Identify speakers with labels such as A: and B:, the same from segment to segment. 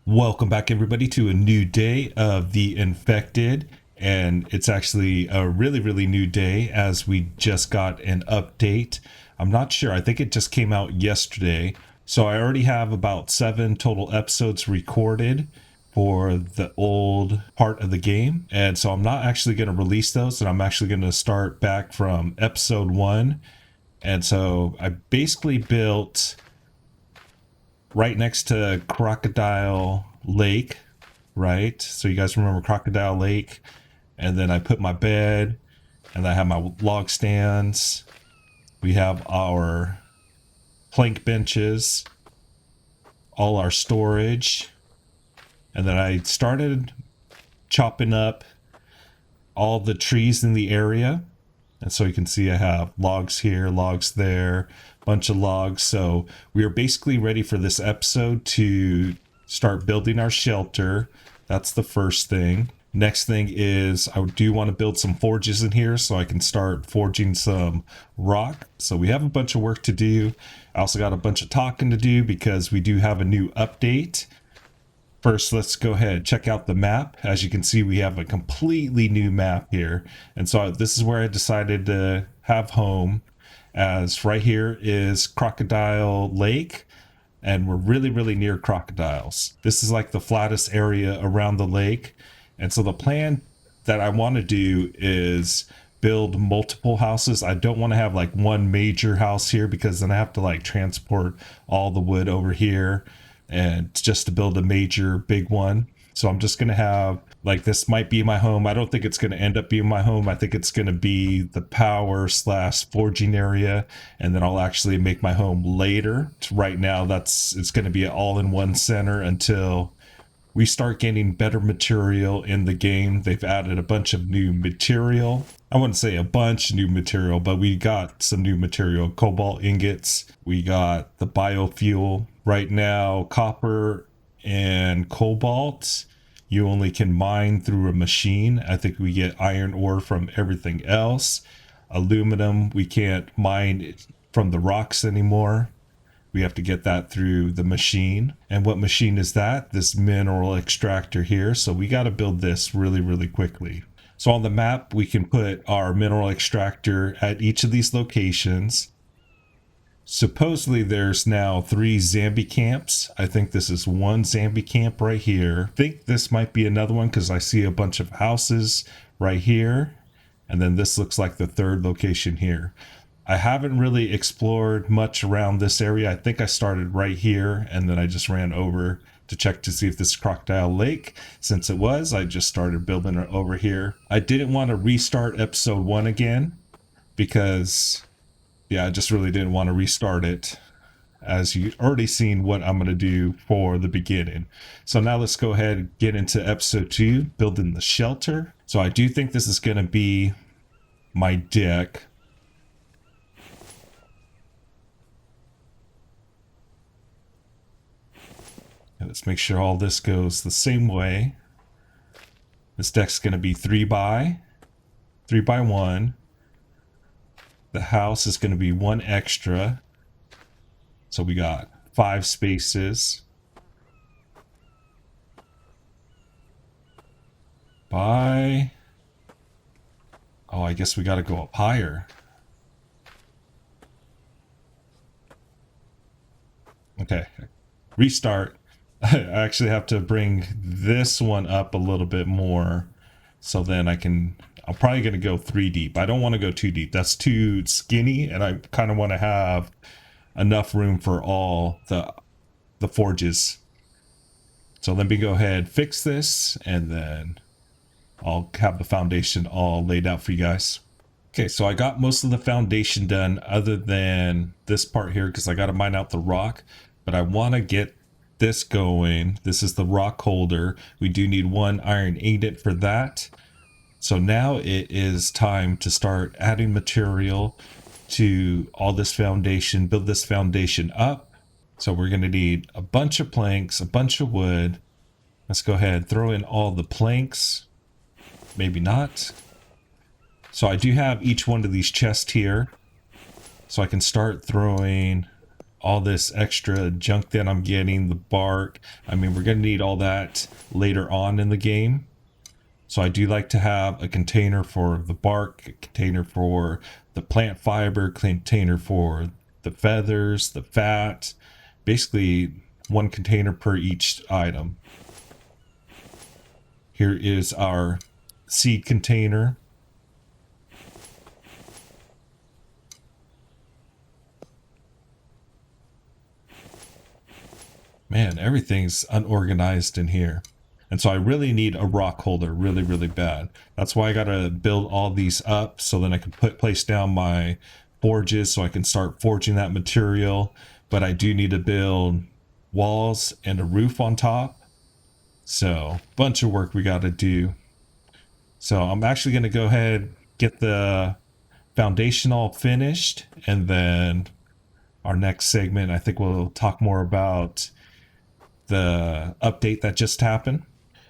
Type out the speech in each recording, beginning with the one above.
A: Welcome back, everybody, to a new day of The Infected. And it's actually a really new day as we just got an update. I'm not sure. I think it just came out yesterday. So I already have about 7 total episodes recorded for the old part of the game. And so I'm not actually going to release those. And I'm actually going to start back from episode 1. And so I basically built right next to Crocodile Lake, right? So you guys remember Crocodile Lake? And then I put my bed, and I have my log stands. We have our plank benches, all our storage. And then I started chopping up all the trees in the area. And so you can see I have logs here, logs there, bunch of logs. So we are basically ready for this episode to start building our shelter. That's the first thing. Next thing is I do want to build some forges in here so I can start forging some rock. So we have a bunch of work to do. I also got a bunch of talking to do because we do have a new update. First, let's go ahead and check out the map. As you can see, we have a completely new map here. And so this is where I decided to have home, as right here is Crocodile Lake. And we're really near crocodiles. This is like the flattest area around the lake. And so the plan that I want to do is build multiple houses. I don't want to have like one major house here because then I have to like transport all the wood over here and just to build a major big one. So I'm just going to have like, this might be my home. I don't think it's going to end up being my home. I think it's going to be the power / forging area. And then I'll actually make my home later. Right now, it's going to be all in one center until we start getting better material in the game. They've added a bunch of new material. I wouldn't say a bunch new material, but we got some new material. Cobalt ingots. We got the biofuel. Right now, copper and cobalt, you only can mine through a machine. I think we get iron ore from everything else. Aluminum, we can't mine from the rocks anymore. We have to get that through the machine. And what machine is that? This mineral extractor here. So we got to build this really quickly. So on the map, we can put our mineral extractor at each of these locations. Supposedly there's now 3 zombie camps. I think this is one zombie camp right here. I think this might be another one because I see a bunch of houses right here. And then this looks like the 3rd location here. I haven't really explored much around this area. I think I started right here and then I just ran over to check to see if this is Crocodile Lake. Since it was, I just started building it over here. I didn't want to restart episode 1 again because yeah, I just really didn't want to restart it, as you already seen what I'm going to do for the beginning. So now let's go ahead and get into episode 2, building the shelter. So I do think this is going to be my deck. Let's make sure all this goes the same way. This deck's going to be 3 by 1. The house is going to be 1 extra. So we got 5 spaces. By... oh, I guess we got to go up higher. Okay. Restart. I actually have to bring this one up a little bit more. So then I'm probably going to go 3 deep. I don't want to go too deep. That's too skinny, and I kind of want to have enough room for all the forges. So let me go ahead, fix this, and then I'll have the foundation all laid out for you guys. Okay, so I got most of the foundation done other than this part here because I got to mine out the rock, but I want to get this going. This is the rock holder. We do need 1 iron ingot for that. So now it is time to start adding material to all this foundation, build this foundation up. So we're going to need a bunch of planks, a bunch of wood. Let's go ahead and throw in all the planks. Maybe not. So I do have each one of these chests here. So I can start throwing all this extra junk that I'm getting, the bark. I mean, we're going to need all that later on in the game. So I do like to have a container for the bark, a container for the plant fiber, container for the feathers, the fat, basically one container per each item. Here is our seed container. Man, everything's unorganized in here. And so I really need a rock holder really, really bad. That's why I got to build all these up so then I can place down my forges so I can start forging that material. But I do need to build walls and a roof on top. So bunch of work we got to do. So I'm actually going to go ahead, get the foundation all finished, and then our next segment, I think we'll talk more about the update that just happened.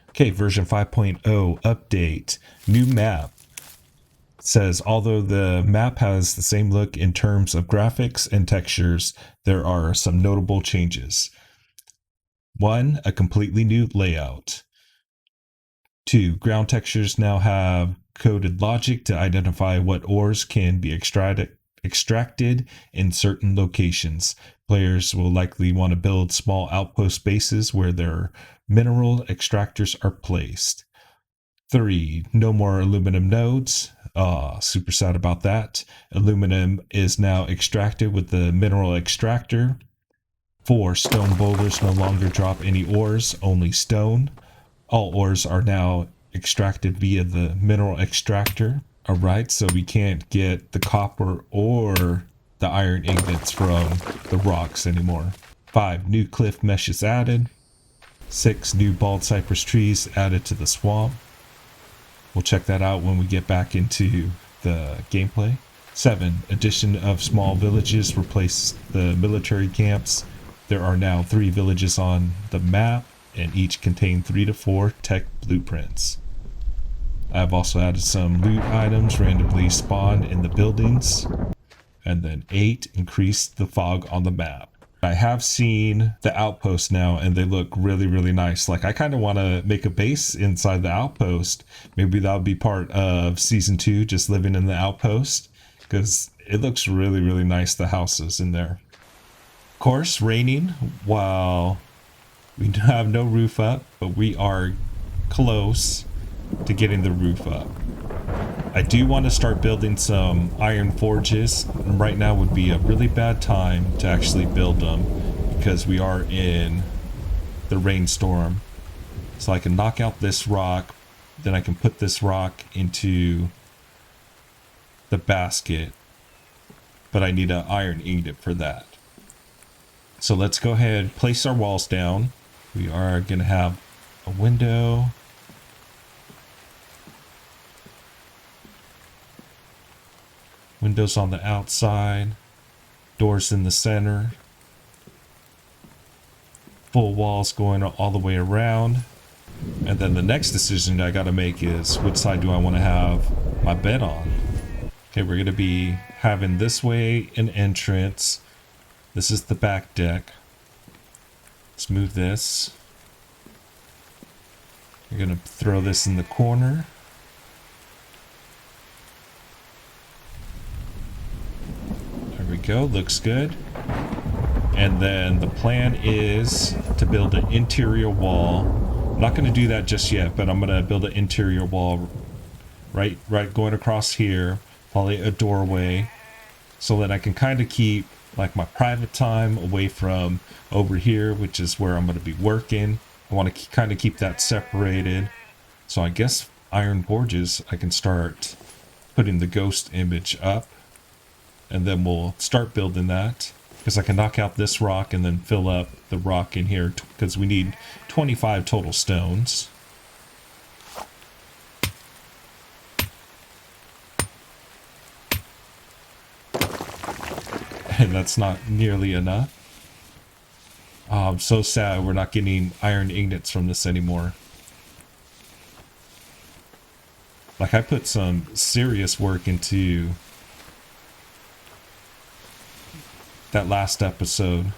A: Okay, version 5.0 update, new map. It says, although the map has the same look in terms of graphics and textures, there are some notable changes. 1, a completely new layout. 2, ground textures now have coded logic to identify what ores can be extracted in certain locations. Players will likely want to build small outpost bases where their mineral extractors are placed. 3, no more aluminum nodes. Super sad about that. Aluminum is now extracted with the mineral extractor. 4, stone boulders no longer drop any ores, only stone. All ores are now extracted via the mineral extractor. Alright, so we can't get the copper or the iron ingots from the rocks anymore. 5, new cliff meshes added. 6, new bald cypress trees added to the swamp. We'll check that out when we get back into the gameplay. 7, addition of small villages replaced the military camps. There are now 3 villages on the map, and each contain 3 to 4 tech blueprints. I've also added some loot items randomly spawned in the buildings. And then 8, increased the fog on the map. I have seen the outpost now and they look really, really nice. Like, I kind of want to make a base inside the outpost. Maybe that'll be part of season 2, just living in the outpost, because it looks really, really nice, the houses in there. Of course, raining while we have no roof up, but we are close to getting the roof up. I do want to start building some iron forges. Right now would be a really bad time to actually build them because we are in the rainstorm. So I can knock out this rock, then I can put this rock into the basket, but I need an iron ingot for that. So let's go ahead, place our walls down. We are going to have a window. Windows on the outside, doors in the center, full walls going all the way around. And then the next decision I got to make is which side do I want to have my bed on. Okay, we're going to be having this way an entrance. This is the back deck. Let's move this. We're going to throw this in the corner. We go, looks good. And then the plan is to build an interior wall. I'm not going to do that just yet, but I'm going to build an interior wall right going across here, probably a doorway, so that I can kind of keep like my private time away from over here, which is where I'm going to be working. I want to kind of keep that separated. So I guess iron forges, I can start putting the ghost image up. And then we'll start building that, because I can knock out this rock and then fill up the rock in here, because we need 25 total stones. And that's not nearly enough. Oh, I'm so sad we're not getting iron ingots from this anymore. Like, I put some serious work into that last episode,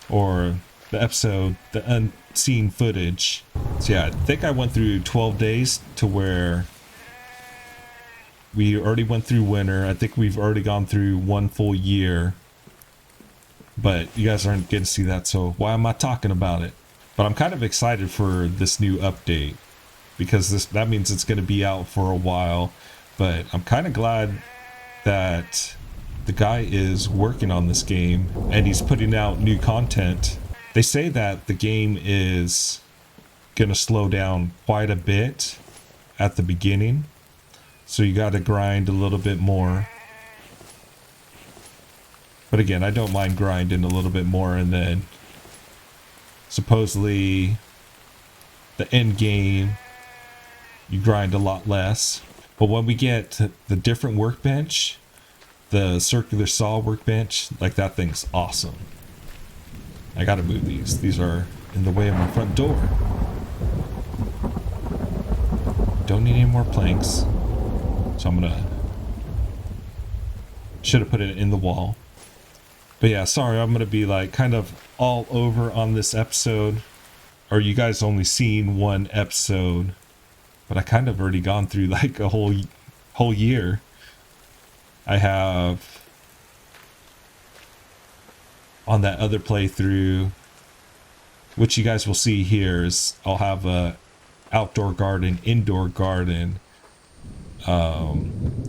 A: or the unseen footage. So yeah, I think I went through 12 days to where we already went through winter. I think we've already gone through 1 full year, but you guys aren't getting to see that, so why am I talking about it? But I'm kind of excited for this new update, because that means it's going to be out for a while. But I'm kind of glad that the guy is working on this game and he's putting out new content. They say that the game is going to slow down quite a bit at the beginning, so you got to grind a little bit more. But again, I don't mind grinding a little bit more, and then supposedly the end game you grind a lot less. But when we get the different workbench, the circular saw workbench, like, that thing's awesome. I gotta move these. These are in the way of my front door. Don't need any more planks, so I'm gonna... should have put it in the wall. But yeah, sorry, I'm gonna be like kind of all over on this episode, or you guys only seen one episode, but I kind of already gone through like a whole year. I have, on that other playthrough, which you guys will see here, is I'll have a outdoor garden, indoor garden,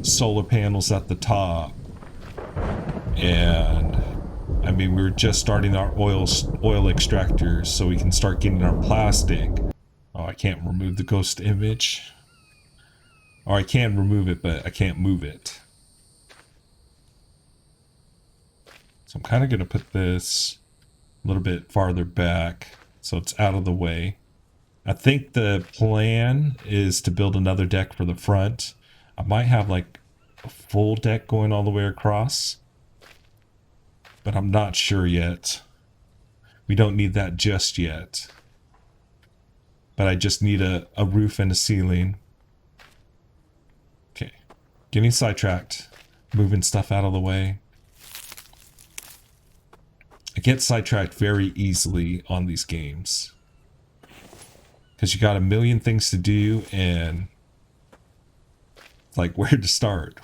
A: solar panels at the top, and I mean, we were just starting our oil extractors so we can start getting our plastic. Oh, I can't remove the ghost image. Or I can remove it, but I can't move it. So I'm kind of going to put this a little bit farther back so it's out of the way. I think the plan is to build another deck for the front. I might have like a full deck going all the way across, but I'm not sure yet. We don't need that just yet. But I just need a roof and a ceiling. Okay, getting sidetracked. Moving stuff out of the way. I get sidetracked very easily on these games, because you got a million things to do, and like, where to start?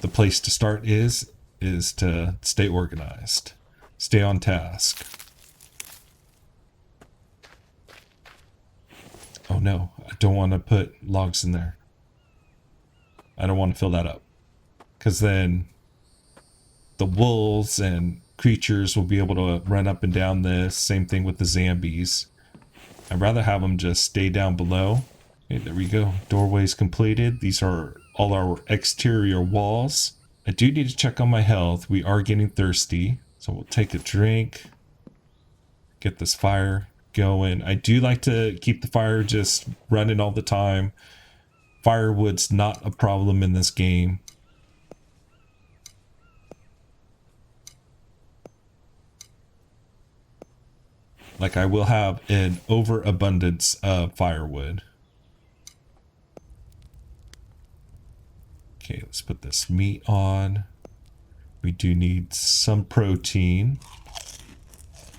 A: The place to start is to stay organized, stay on task. Oh no, I don't want to put logs in there. I don't want to fill that up, because then the wolves and creatures will be able to run up and down this. Same thing with the zombies. I'd rather have them just stay down below. Okay, there we go. Doorways completed. These are all our exterior walls. I do need to check on my health. We are getting thirsty, so we'll take a drink. Get this fire going. I do like to keep the fire just running all the time. Firewood's not a problem in this game. Like, I will have an overabundance of firewood. Okay, let's put this meat on. We do need some protein,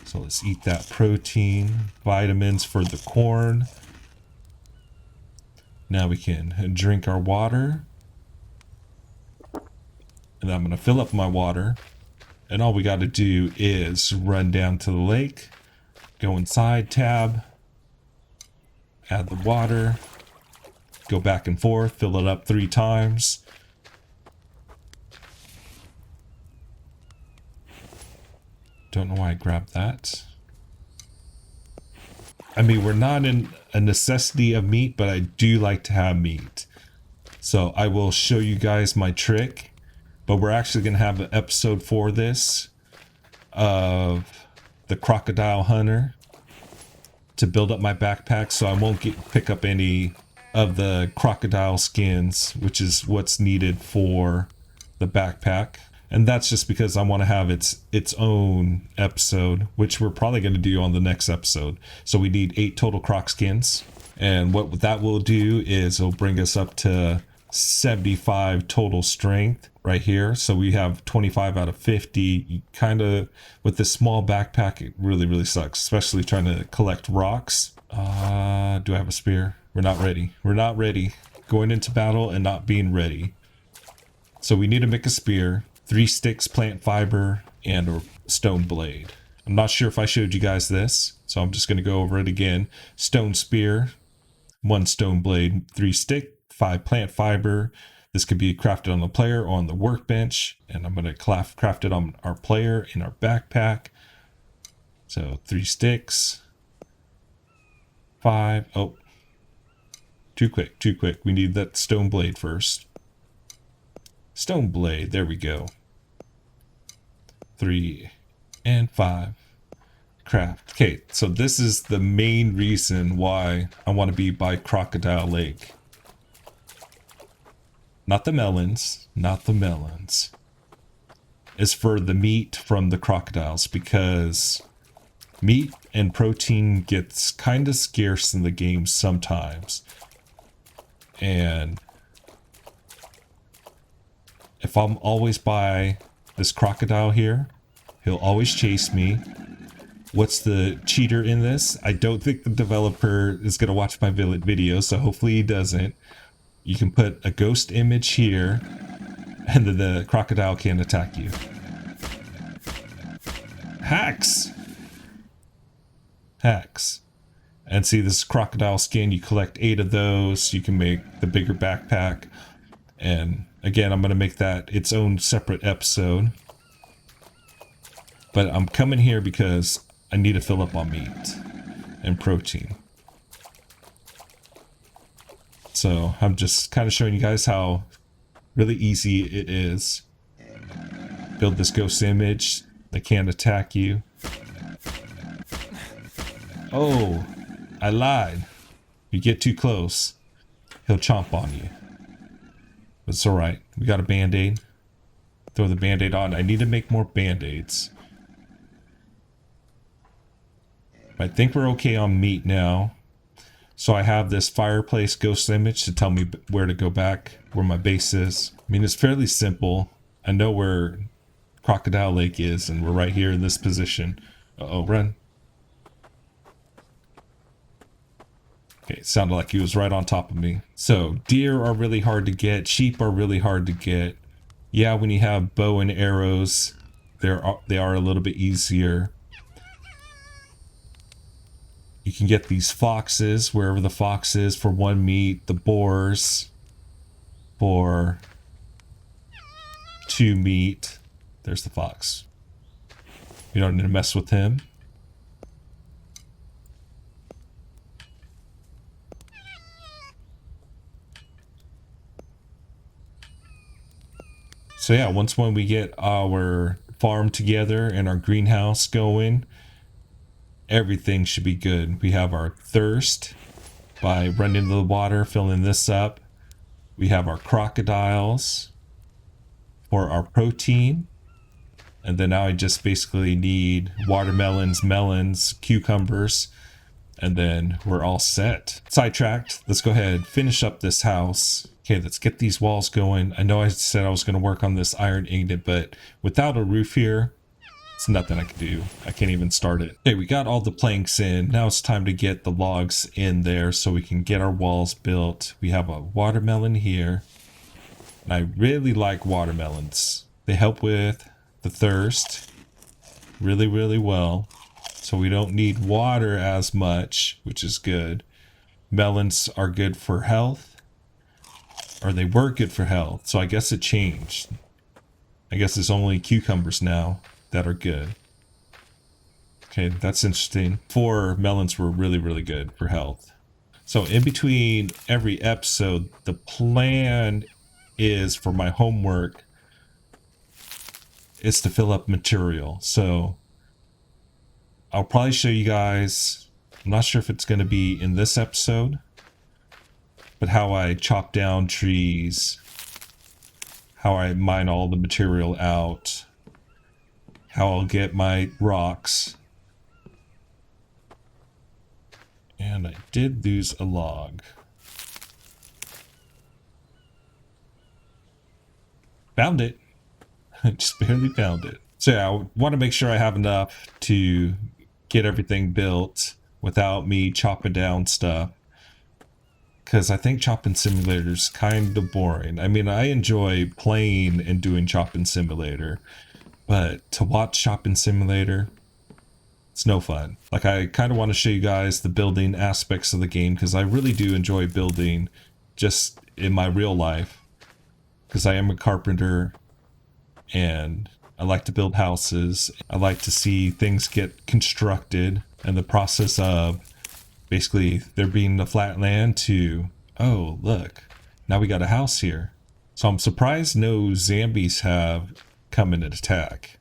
A: so let's eat that protein. Vitamins for the corn. Now we can drink our water. And I'm going to fill up my water. And all we got to do is run down to the lake. Go inside, tab. Add the water. Go back and forth. Fill it up 3 times. Don't know why I grabbed that. I mean, we're not in a necessity of meat, but I do like to have meat. So I will show you guys my trick. But we're actually going to have an episode for this of the Crocodile Hunter to build up my backpack, so I won't pick up any of the crocodile skins, which is what's needed for the backpack. And that's just because I want to have its own episode, which we're probably going to do on the next episode. So we need 8 total croc skins. And what that will do is it'll bring us up to 75 total strength right here. So we have 25 out of 50. You kind of, with this small backpack, it really, really sucks, especially trying to collect rocks. Do I have a spear? We're not ready. We're not ready. Going into battle and not being ready. So we need to make a spear, 3 sticks, plant fiber, and a stone blade. I'm not sure if I showed you guys this, so I'm just going to go over it again. Stone spear, 1 stone blade, 3 stick, 5 plant fiber. This could be crafted on the player or on the workbench, and I'm going to craft it on our player in our backpack. So 3 sticks, 5. Oh, too quick, too quick. We need that stone blade first. Stone blade, there we go. 3 and 5. Craft. Okay, so this is the main reason why I want to be by Crocodile Lake. Not the melons, not the melons. It's for the meat from the crocodiles, because meat and protein gets kind of scarce in the game sometimes. And if I'm always by this crocodile here, he'll always chase me. What's the cheater in this? I don't think the developer is going to watch my video, so hopefully he doesn't. You can put a ghost image here, and then the crocodile can attack you. Hacks! Hacks. And see, this crocodile skin, you collect 8 of those, you can make the bigger backpack. And again, I'm going to make that its own separate episode. But I'm coming here because I need to fill up on meat and protein. So I'm just kind of showing you guys how really easy it is. Build this ghost image. They can't attack you. Oh, I lied. You get too close, he'll chomp on you. But it's alright. We got a band-aid. Throw the band-aid on. I need to make more band-aids. I think we're okay on meat now. So I have this fireplace ghost image to tell me where to go back, where my base is. I mean, it's fairly simple. I know where Crocodile Lake is, and we're right here in this position. Uh-oh, run. Okay, it sounded like he was right on top of me. So, deer are really hard to get. Sheep are really hard to get. Yeah, when you have bow and arrows, they are a little bit easier. You can get these foxes, wherever the fox is, for 1 meat. The boars for 2 meat. There's the fox. You don't need to mess with him. So yeah, once when we get our farm together and our greenhouse going, everything should be good. We have our thirst by running into the water, filling this up. We have our crocodiles for our protein. And then now I just basically need watermelons, melons, cucumbers, and then we're all set. Sidetracked. Let's go ahead, finish up this house. Okay, let's get these walls going. I know I said I was going to work on this iron ingot, but without a roof here, it's nothing I can do. I can't even start it. Okay, we got all the planks in. Now it's time to get the logs in there so we can get our walls built. We have a watermelon here. And I really like watermelons. They help with the thirst really, really well. So we don't need water as much, which is good. Melons are good for health. Or they were good for health. So I guess it changed. I guess it's only cucumbers now that are good. Okay, that's interesting. 4 melons were really, really good for health. So in between every episode, the plan is for my homework is to fill up material. So I'll probably show you guys, I'm not sure if it's going to be in this episode, but how I chop down trees, how I mine all the material out, how I'll get my rocks. And I did lose a log. Found it. Just barely found it. So yeah, I want to make sure I have enough to get everything built without me chopping down stuff. Because I think Chopping Simulator's kind of boring. I mean, I enjoy playing and doing Chopping Simulator, but to watch Chopping Simulator, it's no fun. Like, I kind of want to show you guys the building aspects of the game, because I really do enjoy building just in my real life. Because I am a carpenter, and I like to build houses. I like to see things get constructed, and the process of basically there being the flat land to, oh, look, now we got a house here. So I'm surprised no zombies have come in and attack.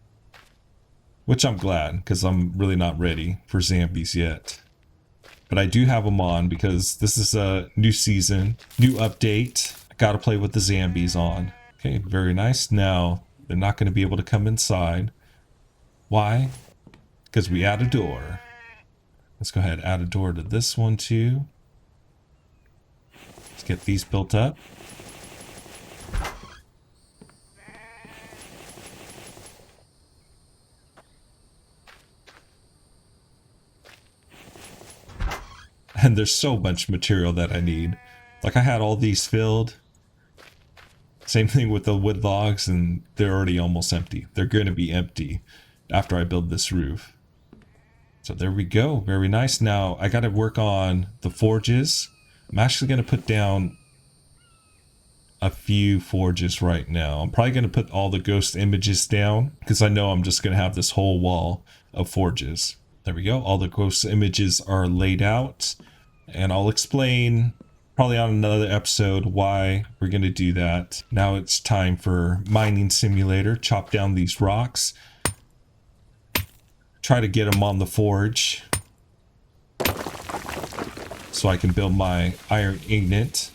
A: Which I'm glad, because I'm really not ready for zombies yet. But I do have them on because this is a new season, new update. I gotta play with the zombies on. Okay, very nice. Now, they're not going to be able to come inside. Why? Because we add a door. Let's go ahead and add a door to this one too. Let's get these built up. And there's so much material that I need. Like, I had all these filled. Same thing with the wood logs, and they're already almost empty. They're going to be empty after I build this roof. So there we go. Very nice. Now I got to work on the forges. I'm actually going to put down a few forges right now. I'm probably going to put all the ghost images down because I know I'm just going to have this whole wall of forges. There we go. All the ghost images are laid out, and I'll explain probably on another episode why we're going to do that. Now it's time for mining simulator. Chop down these rocks. Try to get them on the forge so I can build my iron ingot.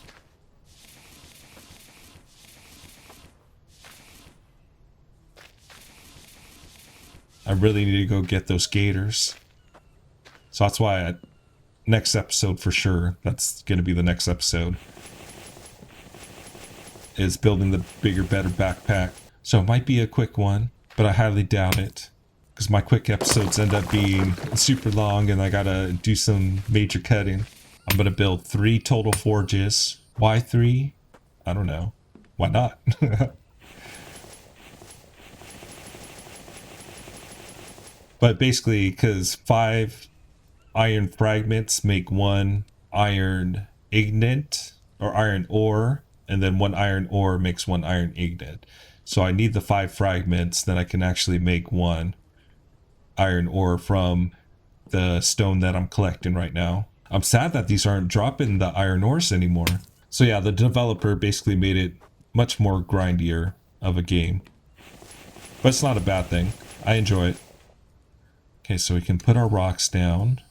A: I really need to go get those gators. So that's why next episode for sure, that's going to be the next episode, is building the bigger, better backpack. So it might be a quick one, but I highly doubt it. Because my quick episodes end up being super long and I gotta do some major cutting. I'm gonna build 3 total forges. Why 3? I don't know. Why not? But basically, because 5 iron fragments make 1 iron ingot, or iron ore, and then 1 iron ore makes 1 iron ingot. So I need the 5 fragments, then I can actually make 1 iron ore from the stone that I'm collecting right now. I'm sad that these aren't dropping the iron ores anymore. So yeah, the developer basically made it much more grindier of a game. But it's not a bad thing. I enjoy it. Okay, so we can put our rocks down.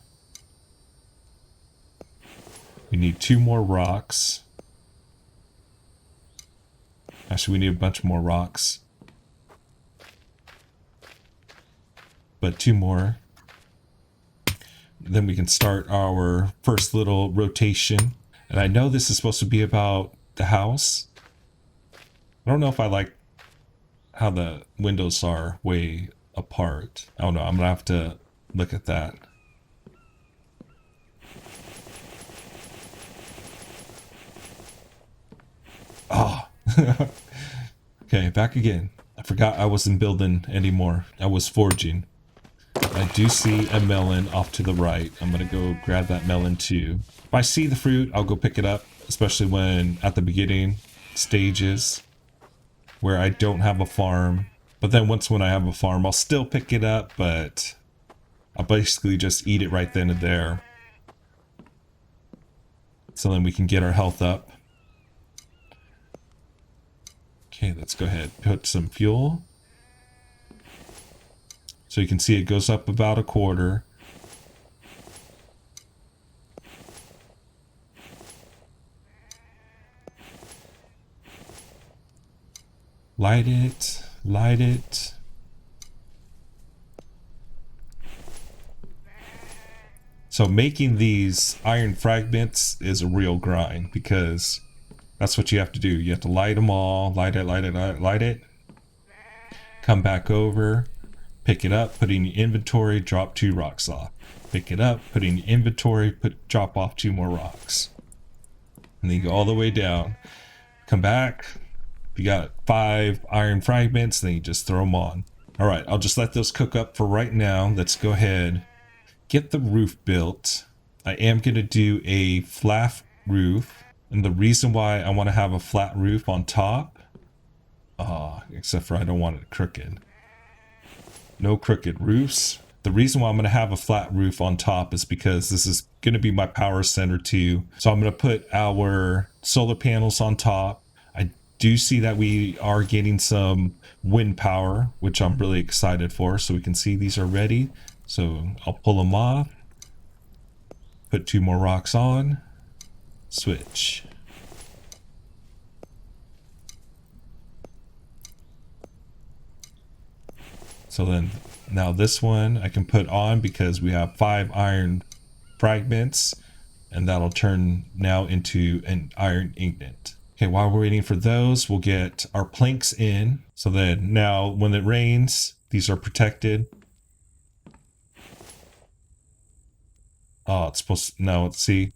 A: We need 2 more rocks. Actually, we need a bunch more rocks. But 2 more. Then we can start our first little rotation. And I know this is supposed to be about the house. I don't know if I like how the windows are way apart. I don't know. I'm going to have to look at that. Oh. Okay, back again. I forgot I wasn't building anymore. I was forging. I do see a melon off to the right. I'm going to go grab that melon too. If I see the fruit, I'll go pick it up, especially when at the beginning stages where I don't have a farm. But then when I have a farm, I'll still pick it up, but I'll basically just eat it right then and there. So then we can get our health up. Okay, let's go ahead and put some fuel. So you can see it goes up about 1/4. Light it, light it. So making these iron fragments is a real grind because That's what you have to do. You have to light them all, light it, light it, light it, light it. Come back over, pick it up, put it in your inventory, drop 2 rocks off. Pick it up, put it in your inventory, drop off 2 more rocks. And then you go all the way down. Come back. If you got 5 iron fragments, then you just throw them on. All right, I'll just let those cook up for right now. Let's go ahead, get the roof built. I am going to do a flat roof. And the reason why I want to have a flat roof on top, except for I don't want it crooked. No crooked roofs. The reason why I'm going to have a flat roof on top is because this is going to be my power center too. So I'm going to put our solar panels on top. I do see that we are getting some wind power, which I'm really excited for. So we can see these are ready. So I'll pull them off. Put 2 more rocks on. Switch. So then now this one I can put on because we have 5 iron fragments, and that'll turn now into an iron ingot. Okay, while we're waiting for those, we'll get our planks in. So then now when it rains, these are protected. Oh, it's supposed to, no, let's see.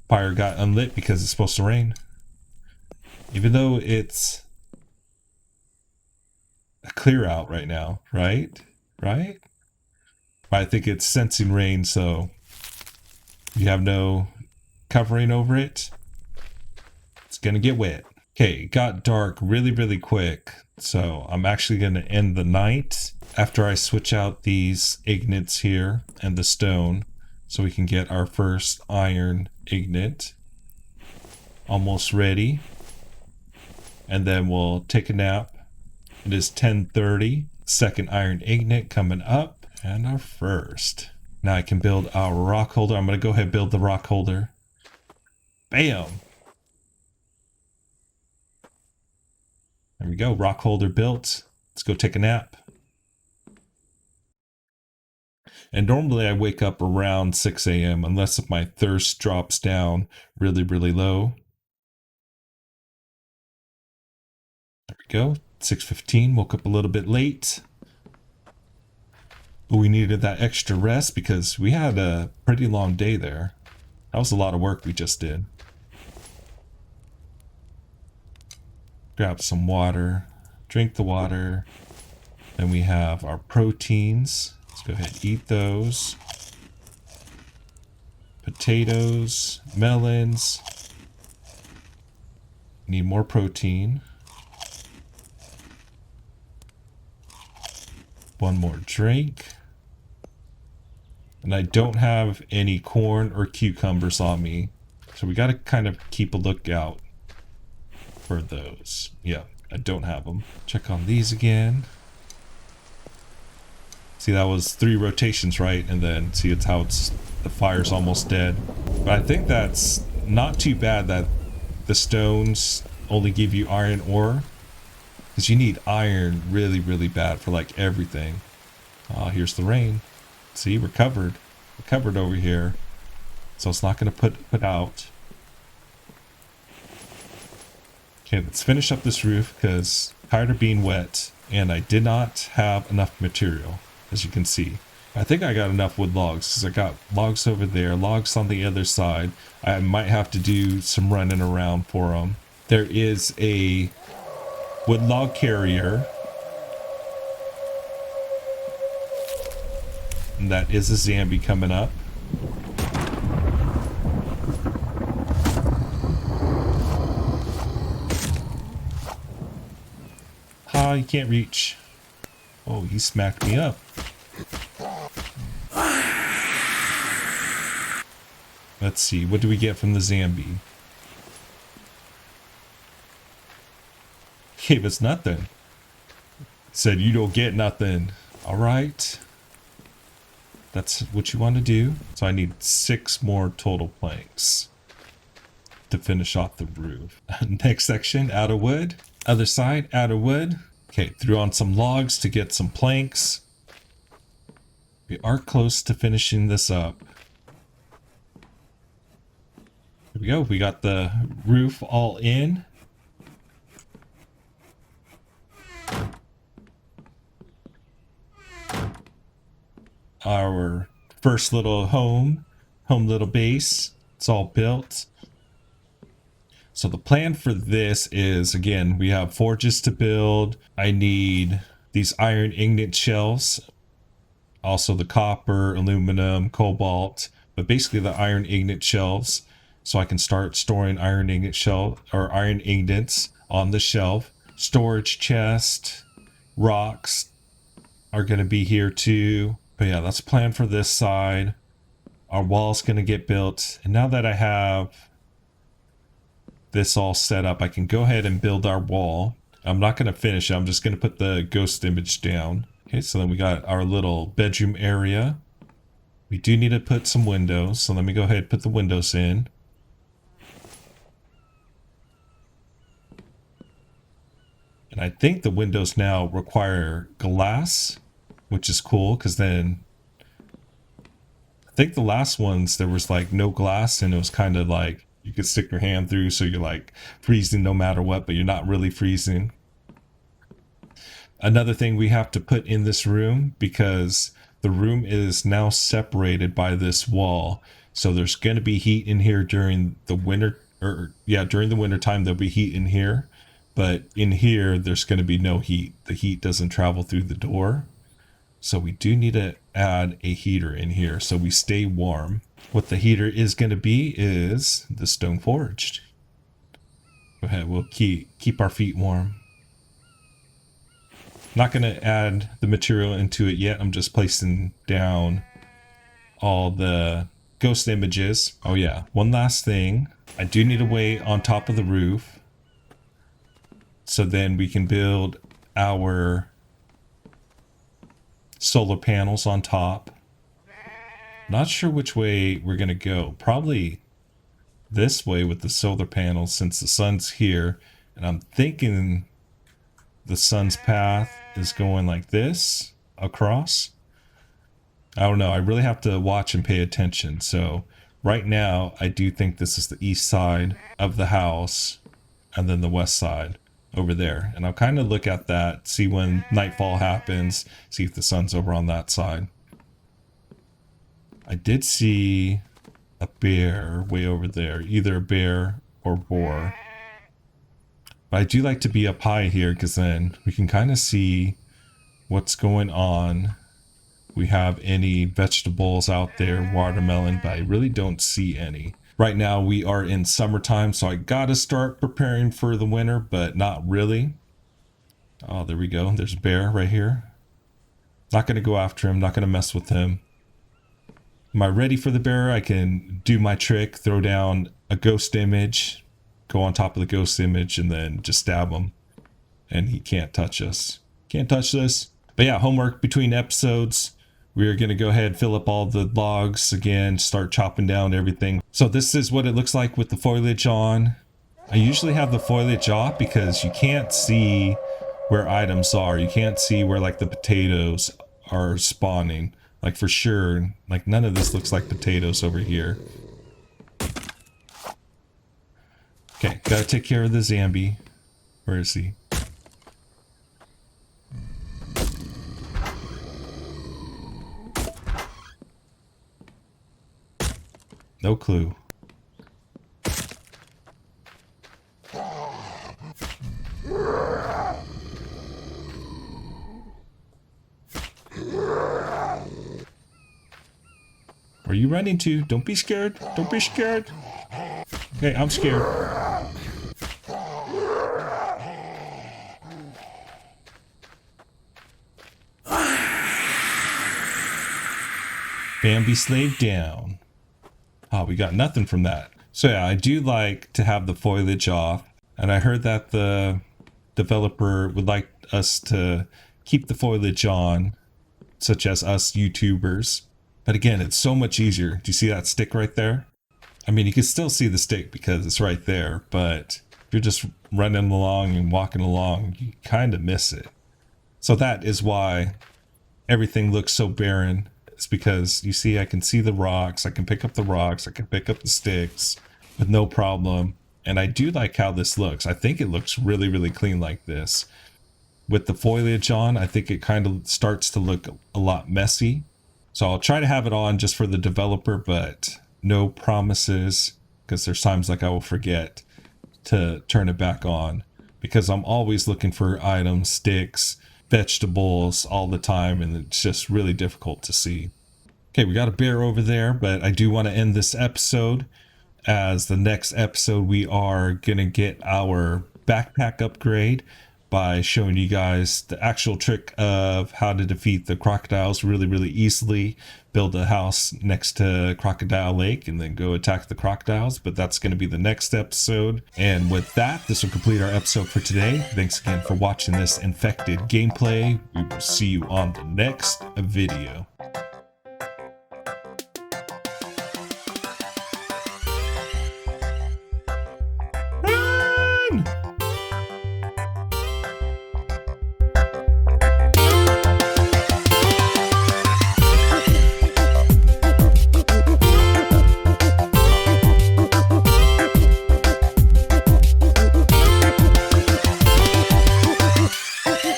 A: Fire got unlit because it's supposed to rain. Even though it's a clear out right now, right? Right? I think it's sensing rain, so you have no covering over it. It's gonna get wet. Okay, it got dark really, really quick. So I'm actually gonna end the night after I switch out these ingots here and the stone, so we can get our first iron ingot almost ready. And then we'll take a nap. It is 10:30. Second iron ingot coming up, and our first. Now I can build our rock holder. I'm gonna go ahead and build the rock holder. Bam! There we go, rock holder built. Let's go take a nap. And normally I wake up around 6 a.m. unless if my thirst drops down really, really low. There we go, 6:15, woke up a little bit late. But we needed that extra rest because we had a pretty long day there. That was a lot of work we just did. Grab some water, drink the water. Then we have our proteins. Let's go ahead and eat those. Potatoes, melons. Need more protein. One more drink. And I don't have any corn or cucumbers on me. So we got to kind of keep a lookout for those. Yeah, I don't have them. Check on these again. See, that was 3 rotations, right? And then see, it's how the fire's almost dead. But I think that's not too bad that the stones only give you iron ore. Because you need iron really, really bad for like everything. Here's the rain. See, we're covered. We're covered over here. So it's not going to put out. Okay, let's finish up this roof because I'm tired of being wet. And I did not have enough material, as you can see. I think I got enough wood logs because I got logs over there, logs on the other side. I might have to do some running around for them. There is a wood log carrier. And that is a zombie coming up. Ah, you can't reach. Oh, he smacked me up. Let's see, what do we get from the zombie? Gave us nothing. Said you don't get nothing. All right. That's what you want to do. So I need 6 more total planks to finish off the roof. Next section, out of wood. Other side, out of wood. Okay, threw on some logs to get some planks. We are close to finishing this up. Here we go. We got the roof all in. Our first little home little base. It's all built. So the plan for this is, again, we have forges to build. I need these iron ingot shells, also the copper, aluminum, cobalt, but basically the iron ingot shelves, so I can start storing iron ingot shell or iron ingots on the shelf. Storage chest, rocks are going to be here too. But yeah, that's the plan for this side. Our wall's going to get built, and now that I have this all set up, I can go ahead and build our wall. I'm not going to finish it. I'm just going to put the ghost image down. Okay, so then we got our little bedroom area. We do need to put some windows, so let me go ahead and put the windows in. And I think the windows now require glass, which is cool, because then I think the last ones there was like no glass, and it was kind of like you could stick your hand through, so you're like freezing no matter what, but you're not really freezing. Another thing we have to put in this room, because the room is now separated by this wall, so there's going to be heat in here during the winter, or yeah, during the winter time there'll be heat in here, but in here there's going to be no heat. The heat doesn't travel through the door, so we do need to add a heater in here so we stay warm. What the heater is going to be is the stone forged. Go ahead, we'll keep our feet warm. Not going to add the material into it yet. I'm just placing down all the ghost images. Oh yeah, one last thing. I do need a way on top of the roof, so then we can build our solar panels on top. Not sure which way we're going to go. Probably this way with the solar panels, since the sun's here. And I'm thinking the sun's path is going like this across. I don't know. I really have to watch and pay attention. So right now, I do think this is the east side of the house, and then the west side over there. And I'll kind of look at that, see when nightfall happens, see if the sun's over on that side. I did see a bear way over there, either a bear or boar. But I do like to be up high here, because then we can kind of see what's going on. We have any vegetables out there, watermelon, but I really don't see any. Right now we are in summertime, so I gotta start preparing for the winter, but not really. Oh, there we go. There's a bear right here. Not gonna go after him, not gonna mess with him. Am I ready for the bear? I can do my trick, throw down a ghost image, go on top of the ghost image, and then just stab him. And he can't touch us. Can't touch this. But yeah, homework between episodes. We're going to go ahead, fill up all the logs again, start chopping down everything. So this is what it looks like with the foliage on. I usually have the foliage off because you can't see where items are. You can't see where like the potatoes are spawning. Like for sure, like none of this looks like potatoes over here. Okay, gotta take care of the zombie. Where is he? No clue. Where are you running to? Don't be scared. Don't be scared. Okay, I'm scared. Bambi slave down. Oh, we got nothing from that. So yeah, I do like to have the foliage off. And I heard that the developer would like us to keep the foliage on, such as us YouTubers. But again, it's so much easier. Do you see that stick right there? I mean, you can still see the stick because it's right there, but if you're just running along and walking along, you kind of miss it. So that is why everything looks so barren. It's because you see, I can see the rocks, I can pick up the rocks, I can pick up the sticks, with no problem. And I do like how this looks. I think it looks really, really clean like this. With the foliage on, I think it kind of starts to look a lot messy. So I'll try to have it on just for the developer, but no promises, because there's times like I will forget to turn it back on, because I'm always looking for items, sticks, vegetables all the time, and it's just really difficult to see. Okay, we got a bear over there, but I do want to end this episode, as the next episode we are gonna get our backpack upgrade by showing you guys the actual trick of how to defeat the crocodiles really, really easily. Build a house next to Crocodile Lake and then go attack the crocodiles. But that's going to be the next episode. And with that, this will complete our episode for today. Thanks again for watching this infected gameplay. We will see you on the next video.